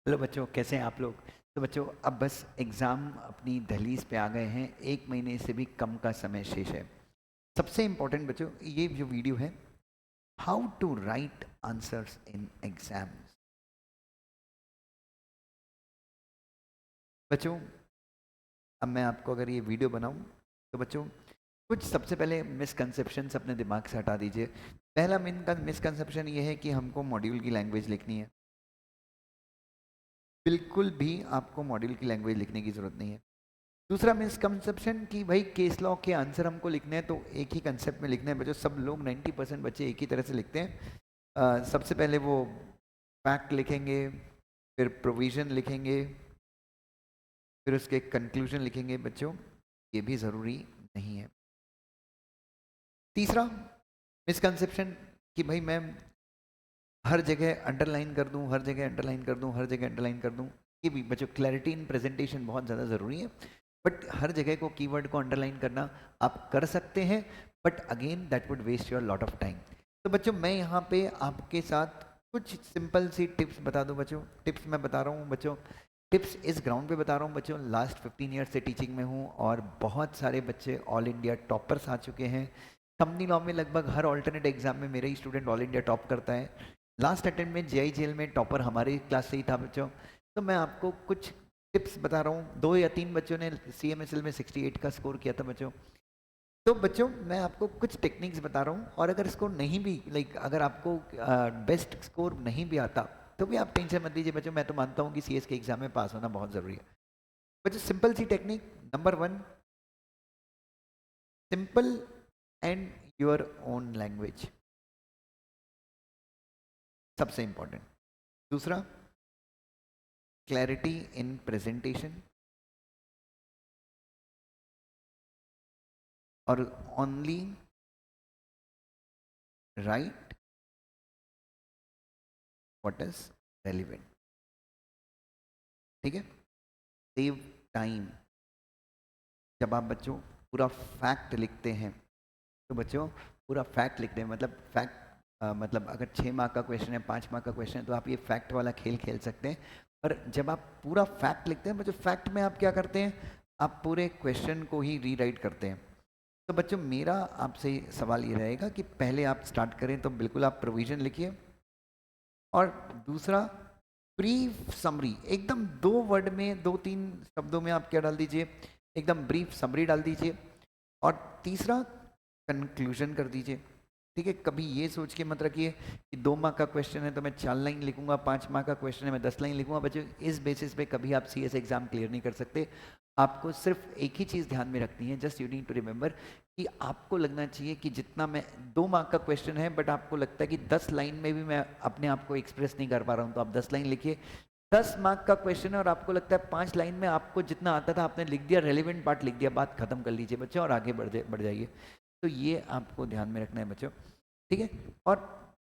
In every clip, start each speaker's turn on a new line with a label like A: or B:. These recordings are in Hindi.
A: हेलो बच्चों, कैसे हैं आप लोग? तो बच्चों, अब बस एग्ज़ाम अपनी दहलीज पे आ गए हैं। 1 महीने से भी कम का समय शेष है। सबसे इम्पोर्टेंट बच्चों, ये जो वीडियो है, how to write answers in exams. बच्चों, अब मैं आपको अगर ये वीडियो बनाऊं तो बच्चों, कुछ सबसे पहले मिसकंसेप्शंस अपने दिमाग से हटा दीजिए। पहला मिसकंसेप्शन ये है कि हमको मॉड्यूल की लैंग्वेज लिखनी है। बिल्कुल भी आपको मॉड्यूल की लैंग्वेज लिखने की ज़रूरत नहीं है। दूसरा मिसकंसेप्शन कि भाई केस लॉ के आंसर हमको लिखने हैं तो एक ही कंसेप्ट में लिखना है। बच्चों, सब लोग 90% बच्चे एक ही तरह से लिखते हैं। सबसे पहले वो फैक्ट लिखेंगे, फिर प्रोविज़न लिखेंगे, फिर उसके कंक्लूजन लिखेंगे। बच्चों, ये भी ज़रूरी नहीं है। तीसरा मिसकंसेप्शन कि भाई मैं हर जगह अंडरलाइन कर दूं, हर जगह अंडरलाइन कर दूं, हर जगह अंडरलाइन कर दूं। ये भी बच्चों, क्लैरिटी इन प्रेजेंटेशन बहुत ज़्यादा ज़रूरी है। बट हर जगह को कीवर्ड को अंडरलाइन करना आप कर सकते हैं, but again that would waste your lot of time. तो बच्चों, मैं यहाँ पे आपके साथ कुछ सिंपल सी टिप्स बता दूं। बच्चों, टिप्स मैं बता रहा हूँ बच्चों, टिप्स इस ग्राउंड पे बता रहा हूँ बच्चों। लास्ट 15 ईयर से टीचिंग में हूँ और बहुत सारे बच्चे ऑल इंडिया टॉपर्स आ चुके हैं। कंपनी लॉ में लगभग हर ऑल्टरनेट एग्जाम में मेरा ही स्टूडेंट ऑल इंडिया टॉप करता है। लास्ट अटेम्प्ट में जेआईजीएल में टॉपर हमारी क्लास से ही था बच्चों। तो मैं आपको कुछ टिप्स बता रहा हूँ। 2 या 3 बच्चों ने सीएमएसएल में 68 का स्कोर किया था बच्चों। तो बच्चों, मैं आपको कुछ टेक्निक्स बता रहा हूँ, और अगर स्कोर नहीं भी, अगर आपको बेस्ट स्कोर नहीं भी आता तो भी आप टेंशन मत लीजिए बच्चों। मैं तो मानता हूँ कि सीएस के एग्जाम में पास होना बहुत ज़रूरी है। बच्चों, सिंपल सी technique number 1, simple and your own language, सबसे इंपॉर्टेंट। दूसरा, क्लैरिटी इन प्रेजेंटेशन, और only write what is relevant. ठीक है? Save time. जब आप बच्चों पूरा फैक्ट लिखते हैं तो बच्चों, पूरा फैक्ट लिखते हैं मतलब फैक्ट, मतलब अगर 6 मार्क का क्वेश्चन है, 5 मार्क का क्वेश्चन है, तो आप ये फैक्ट वाला खेल खेल सकते हैं। पर जब आप पूरा फैक्ट लिखते हैं बच्चों, फैक्ट में आप क्या करते हैं, आप पूरे क्वेश्चन को ही रीराइट करते हैं। तो बच्चों, मेरा आपसे सवाल ये रहेगा कि पहले आप स्टार्ट करें तो बिल्कुल आप प्रोविजन लिखिए, और दूसरा ब्रीफ समरी, एकदम 2 वर्ड में, 2-3 शब्दों में आप क्या डाल दीजिए, एकदम ब्रीफ समरी डाल दीजिए। और तीसरा, कंक्लूजन कर दीजिए। ठीक है? कभी ये सोच के मत रखिए कि 2 मार्क का क्वेश्चन है तो मैं 4 लाइन लिखूंगा, 5 मार्क का क्वेश्चन है मैं 10 लाइन लिखूंगा। बच्चों, इस बेसिस पे कभी आप सीएस एग्जाम क्लियर नहीं कर सकते। आपको सिर्फ एक ही चीज़ ध्यान में रखनी है, just you need to remember कि आपको लगना चाहिए कि जितना मैं 2 मार्क का क्वेश्चन है, बट आपको लगता है कि 10 लाइन में भी मैं अपने आप को एक्सप्रेस नहीं कर पा रहा हूँ, तो आप 10 लाइन लिखिए। 10 मार्क का क्वेश्चन है और आपको लगता है 5 लाइन में आपको जितना आता था आपने लिख दिया, रेलिवेंट पार्ट लिख दिया, बात खत्म कर लीजिए बच्चों और आगे बढ़ जाइए। तो ये आपको ध्यान में रखना है बच्चों। ठीक है? और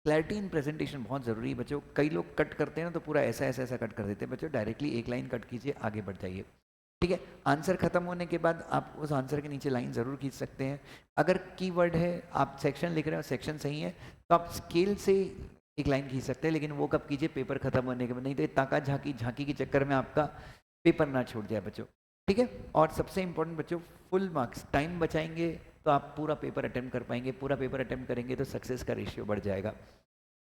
A: क्लैरिटी इन प्रेजेंटेशन बहुत ज़रूरी है बच्चों। कई लोग कट करते हैं ना, तो पूरा ऐसा ऐसा ऐसा कट कर देते हैं बच्चों। डायरेक्टली एक लाइन कट कीजिए, आगे बढ़ जाइए। ठीक है? आंसर खत्म होने के बाद आप उस आंसर के नीचे लाइन ज़रूर खींच सकते हैं। अगर कीवर्ड है, आप सेक्शन लिख रहे हो, सेक्शन सही है, तो आप स्केल से एक लाइन खींच सकते हैं, लेकिन वो कब कीजिए, पेपर खत्म होने के बाद, नहीं तो ताका झांकी झांकी के चक्कर में आपका पेपर ना छूट जाए बच्चों। ठीक है? और सबसे इंपॉर्टेंट बच्चों, फुल मार्क्स, टाइम बचाएंगे तो आप पूरा पेपर अटेम्प्ट कर पाएंगे। पूरा पेपर अटेम्प्ट करेंगे तो सक्सेस का रेशियो बढ़ जाएगा।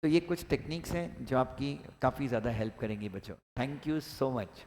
A: तो ये कुछ टेक्निक्स हैं जो आपकी काफ़ी ज़्यादा हेल्प करेंगी बच्चों। Thank you so much.